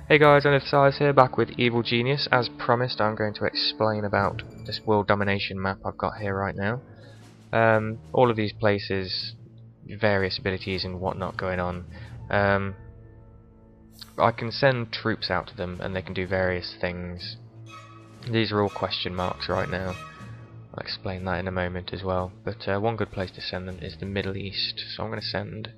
Hey guys, Size here, back with Evil Genius. As promised, I'm going to explain about this world domination map I've got here right now. All of these places, various abilities and whatnot going on. I can send troops out to them and they can do various things. These are all question marks right now. I'll explain that in a moment as well. But one good place to send them is the Middle East. So I'm going to send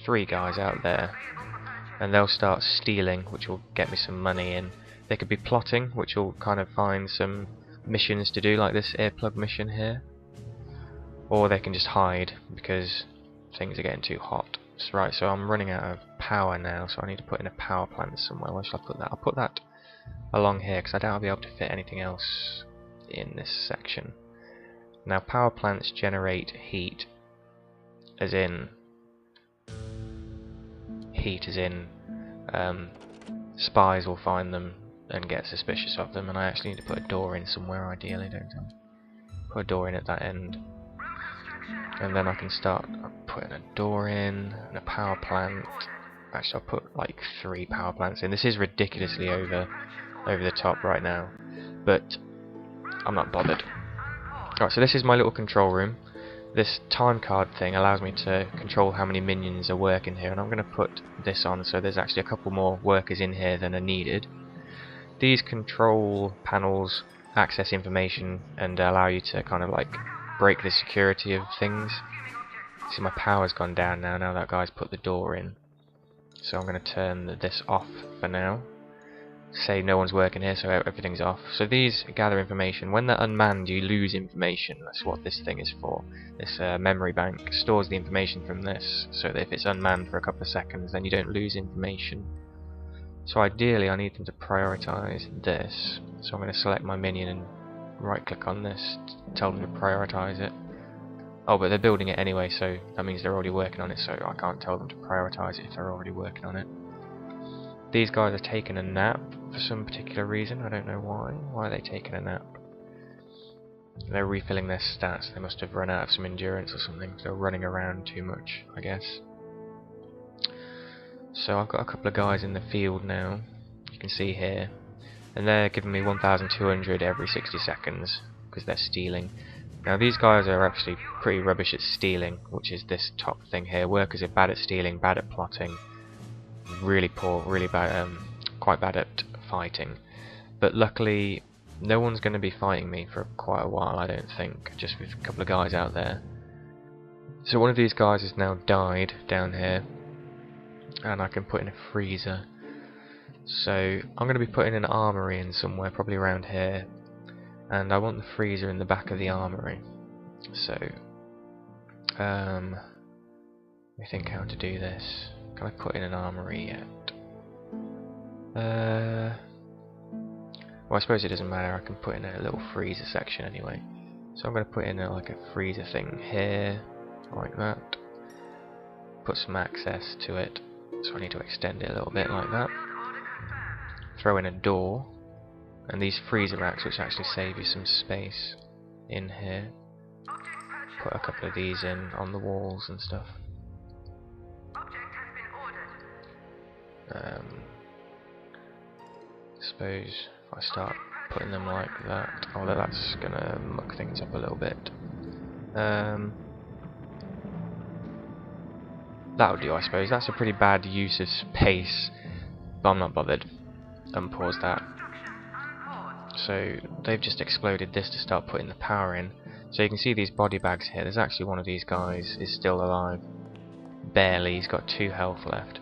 3 guys out there, and they'll start stealing, which will get me some money in. They could be plotting, which will kind of find some missions to do, like this earplug mission here, or they can just hide because things are getting too hot. Right, so I'm running out of power now, so I need to put in a power plant somewhere. Where shall I put that? I'll put that along here because I doubt I'll be able to fit anything else in this section. Now, power plants generate heat, as in spies will find them and get suspicious of them, and I actually need to put a door in somewhere ideally, don't I? Put a door in at that end, and then I can start putting a door in and a power plant. Actually, I'll put like 3 power plants in. This is ridiculously over the top right now, but I'm not bothered. Alright, so this is my little control room. This time card thing allows me to control how many minions are working here, and I'm going to put this on so there's actually a couple more workers in here than are needed. These control panels access information and allow you to kind of like break the security of things. See, my power's gone down now that guy's put the door in. So I'm going to turn this off for now. Say no one's working here, so everything's off. So these gather information. When they're unmanned, you lose information. That's what this thing is for. This memory bank stores the information from this, so that if it's unmanned for a couple of seconds, then you don't lose information. So ideally, I need them to prioritize this. So I'm going to select my minion and right-click on this, tell them to prioritize it. Oh, but they're building it anyway, so that means they're already working on it, so I can't tell them to prioritize it if they're already working on it. These guys are taking a nap for some particular reason. I don't know why. Why are they taking a nap? They're refilling their stats. They must have run out of some endurance or something. They're running around too much, I guess. So I've got a couple of guys in the field now. You can see here. And they're giving me 1,200 every 60 seconds because they're stealing. Now these guys are actually pretty rubbish at stealing, which is this top thing here. Workers are bad at stealing, bad at plotting. Really poor, really bad, quite bad at fighting. But luckily, no one's going to be fighting me for quite a while, I don't think, just with a couple of guys out there. So one of these guys has now died down here, and I can put in a freezer. So I'm going to be putting an armory in somewhere, probably around here, and I want the freezer in the back of the armory. So, let me think how to do this. Can I put in an armory yet? Well, I suppose it doesn't matter. I can put in a little freezer section anyway. So I'm going to put in like a freezer thing here, like that. Put some access to it. So I need to extend it a little bit like that. Throw in a door, and these freezer racks, which actually save you some space in here. Put a couple of these in on the walls and stuff. Suppose if I start putting them like that, although that's gonna muck things up a little bit. That'll do, I suppose. That's a pretty bad use of space, but I'm not bothered. Unpause that. So they've just exploded this to start putting the power in. So you can see these body bags here. There's actually one of these guys is still alive. Barely. He's got 2 health left.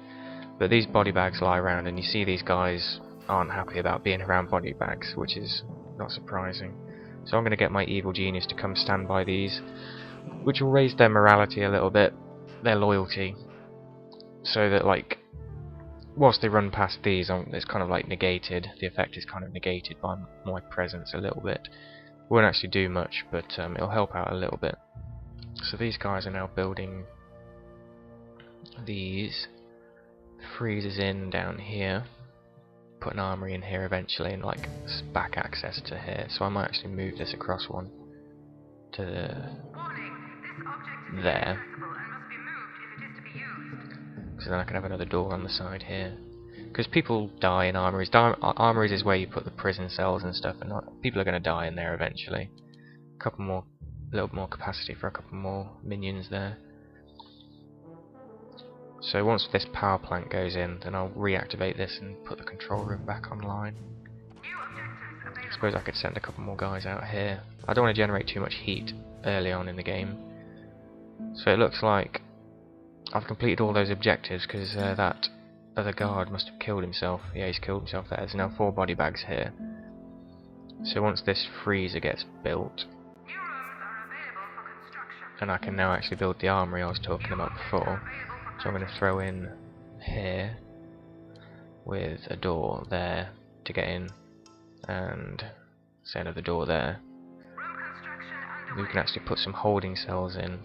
But these body bags lie around, and you see these guys aren't happy about being around body bags, which is not surprising. So I'm going to get my evil genius to come stand by these, which will raise their morality a little bit, their loyalty, so that like whilst they run past these, it's kind of like negated. The effect is kind of negated by my presence a little bit. Won't actually do much, but it'll help out a little bit. So these guys are now building these freezers in down here. Put an armory in here eventually, and like back access to here. So I might actually move this across one to there. So then I can have another door on the side here. Because people die in armories. Armories is where you put the prison cells and stuff, and people are going to die in there eventually. A little more capacity for a couple more minions there. So once this power plant goes in, then I'll reactivate this and put the control room back online. I suppose I could send a couple more guys out here. I don't want to generate too much heat early on in the game. So it looks like I've completed all those objectives, because that other guard must have killed himself. Yeah, he's killed himself there. There's now 4 body bags here. So once this freezer gets built, and I can now actually build the armory I was talking about before. So I'm going to throw in here with a door there to get in, and say another door there. We can actually put some holding cells in,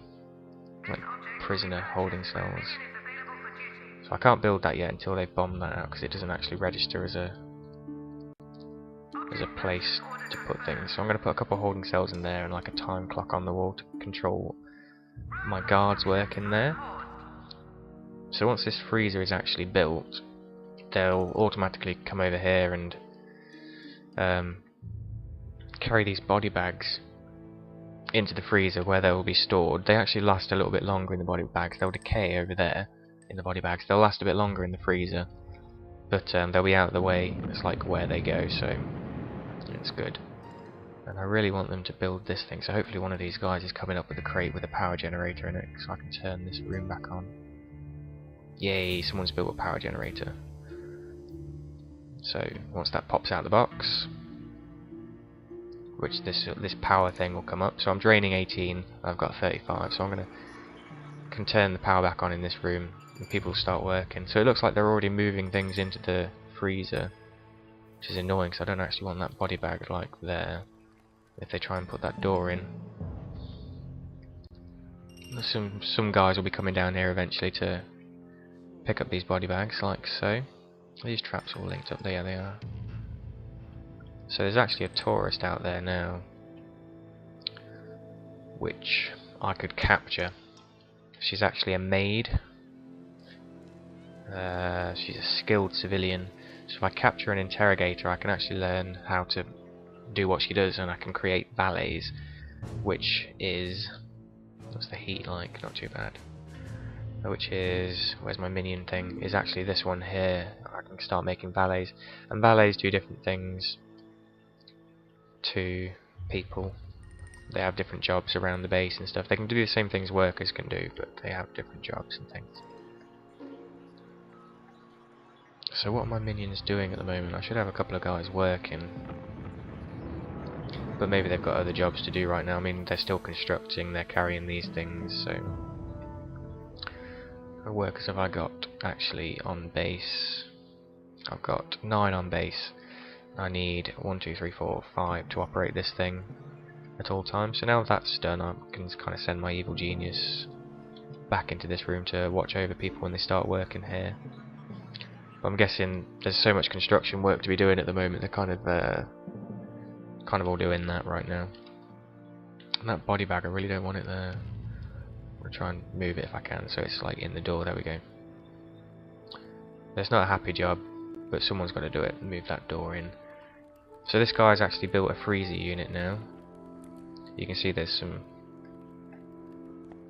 like prisoner holding cells. So I can't build that yet until they've bombed that out, because it doesn't actually register as a place to put things. So I'm going to put a couple of holding cells in there and like a time clock on the wall to control my guards work in there. So once this freezer is actually built, they'll automatically come over here and carry these body bags into the freezer where they will be stored. They actually last a little bit longer in the body bags. They'll decay over there in the body bags. They'll last a bit longer in the freezer, but they'll be out of the way. It's like where they go, so it's good. And I really want them to build this thing, so hopefully one of these guys is coming up with a crate with a power generator in it, so I can turn this room back on. Yay, someone's built a power generator. So once that pops out of the box, which this power thing will come up. So I'm draining 18, I've got 35, so I'm going to turn the power back on in this room and people start working. So it looks like they're already moving things into the freezer, which is annoying because I don't actually want that body bag like there if they try and put that door in. Some guys will be coming down here eventually to pick up these body bags, like so. Are these traps all linked up? There they are. So there's actually a tourist out there now, which I could capture. She's actually a maid. She's a skilled civilian. So if I capture and interrogate her, I can actually learn how to do what she does, and I can create valets, which is... what's the heat like? Not too bad. Which is... where's my minion thing? Is actually this one here. I can start making valets. And valets do different things to people. They have different jobs around the base and stuff. They can do the same things workers can do, but they have different jobs and things. So what are my minions doing at the moment? I should have a couple of guys working, but maybe they've got other jobs to do right now. I mean, they're still constructing, they're carrying these things, so... what workers have I got actually on base? I've got 9 on base. I need 1, 2, 3, 4, 5 to operate this thing at all times. So now that's done, I can kind of send my evil genius back into this room to watch over people when they start working here. But I'm guessing there's so much construction work to be doing at the moment, they're kind of all doing that right now. And that body bag, I really don't want it there. I'm going to try and move it if I can, so it's like in the door. There we go. It's not a happy job, but someone's got to do it and move that door in. So this guy's actually built a freezer unit now. You can see there's some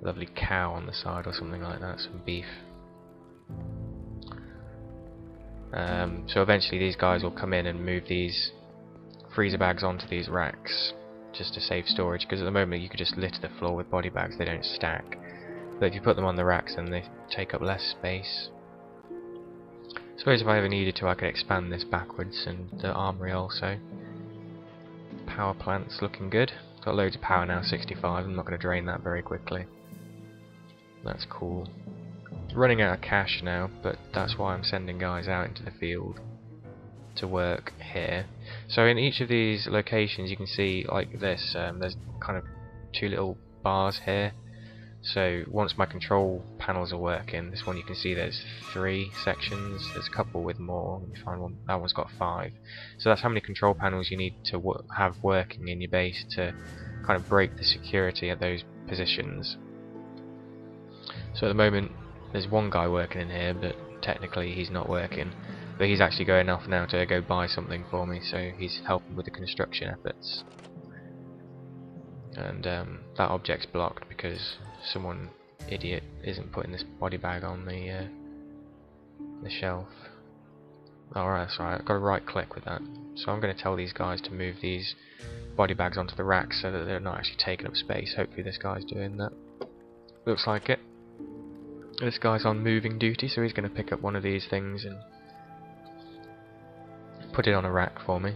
lovely cow on the side or something like that, some beef. So eventually these guys will come in and move these freezer bags onto these racks just to save storage, because at the moment you could just litter the floor with body bags, they don't stack. But if you put them on the racks, then they take up less space. I suppose if I ever needed to, I could expand this backwards, and the armory also. Power plant's looking good. Got loads of power now, 65. I'm not going to drain that very quickly. That's cool. Running out of cash now, but that's why I'm sending guys out into the field to work here. So in each of these locations you can see like this, there's kind of 2 little bars here. So once my control panels are working, this one you can see there's 3 sections, there's a couple with more. Let me find one. That one's got 5. So that's how many control panels you need to have working in your base to kind of break the security at those positions. So at the moment there's one guy working in here, but technically he's not working. But he's actually going off now to go buy something for me, so he's helping with the construction efforts. And that object's blocked because someone idiot isn't putting this body bag on the shelf. Alright, that's right, I've got to right click with that. So I'm going to tell these guys to move these body bags onto the racks so that they're not actually taking up space. Hopefully this guy's doing that. Looks like it. This guy's on moving duty, so he's going to pick up one of these things and put it on a rack for me.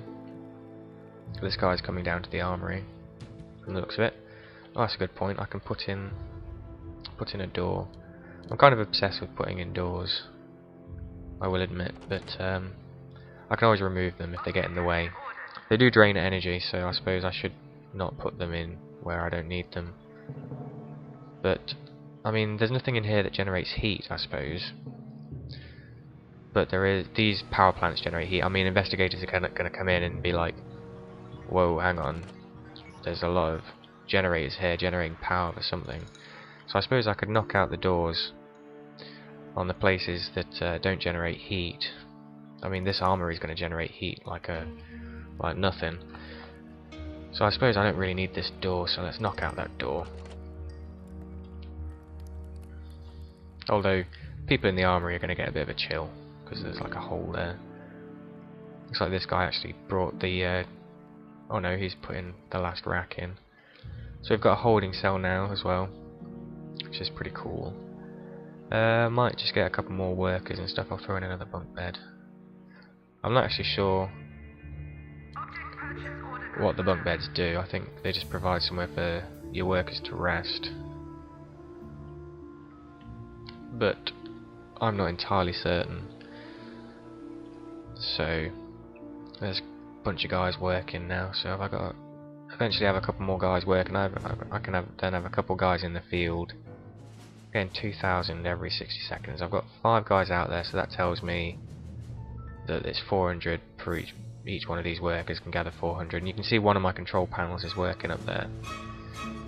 This guy's coming down to the armory from the looks of it. Oh, that's a good point. I can put in a door. I'm kind of obsessed with putting in doors, I will admit, but I can always remove them if they get in the way. They do drain energy, so I suppose I should not put them in where I don't need them. But I mean, there's nothing in here that generates heat, I suppose. But there is, these power plants generate heat. I mean, investigators are going to come in and be like, whoa, hang on, there's a lot of generators here generating power for something. So I suppose I could knock out the doors on the places that don't generate heat. I mean, this armory is going to generate heat like nothing. So I suppose I don't really need this door, so let's knock out that door. Although, people in the armory are going to get a bit of a chill, because there's like a hole there. Looks like this guy actually brought the... oh no, he's putting the last rack in. So we've got a holding cell now as well, which is pretty cool. Might just get a couple more workers and stuff. I'll throw in another bunk bed. I'm not actually sure what the bunk beds do. I think they just provide somewhere for your workers to rest. But I'm not entirely certain. So there's a bunch of guys working now. So if I got eventually have a couple more guys working, I can then have a couple guys in the field. Getting 2,000 every 60 seconds. I've got 5 guys out there, so that tells me that it's 400 per each one of these workers can gather 400. And you can see one of my control panels is working up there.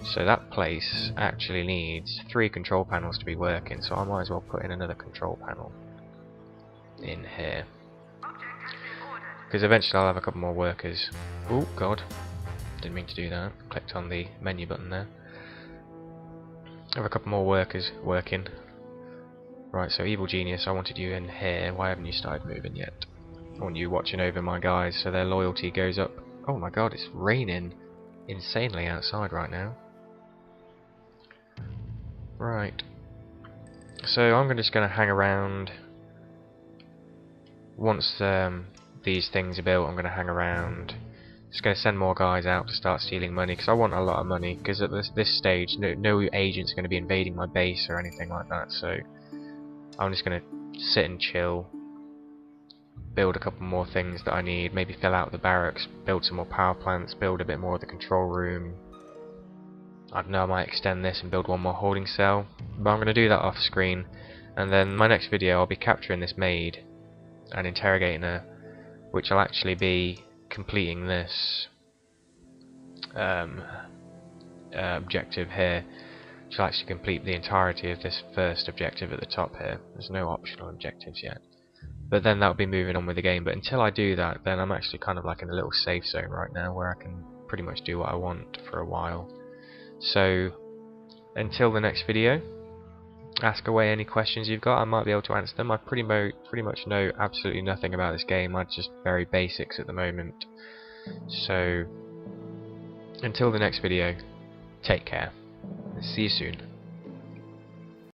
So that place actually needs 3 control panels to be working, so I might as well put in another control panel in here. Because eventually I'll have a couple more workers. Oh god, didn't mean to do that. Clicked on the menu button there. I have a couple more workers working. Right, so Evil Genius, I wanted you in here. Why haven't you started moving yet? I want you watching over my guys so their loyalty goes up. Oh my god, it's raining insanely outside right now. Right. So I'm just going to hang around. Once these things are built, I'm going to hang around. Just going to send more guys out to start stealing money, because I want a lot of money, because at this stage no agent's going to be invading my base or anything like that, so I'm just going to sit and chill, build a couple more things that I need, maybe fill out the barracks, build some more power plants, build a bit more of the control room. I don't know, I might extend this and build one more holding cell, but I'm going to do that off screen, and then my next video I'll be capturing this maid and interrogating her, which will actually be completing this objective here, which will actually complete the entirety of this first objective at the top here. There's no optional objectives yet, but then that'll be moving on with the game. But until I do that, then I'm actually kind of like in a little safe zone right now where I can pretty much do what I want for a while. So until the next video, ask away any questions you've got. I might be able to answer them. I pretty much know absolutely nothing about this game. I'm just very basics at the moment. So until the next video, take care. See you soon.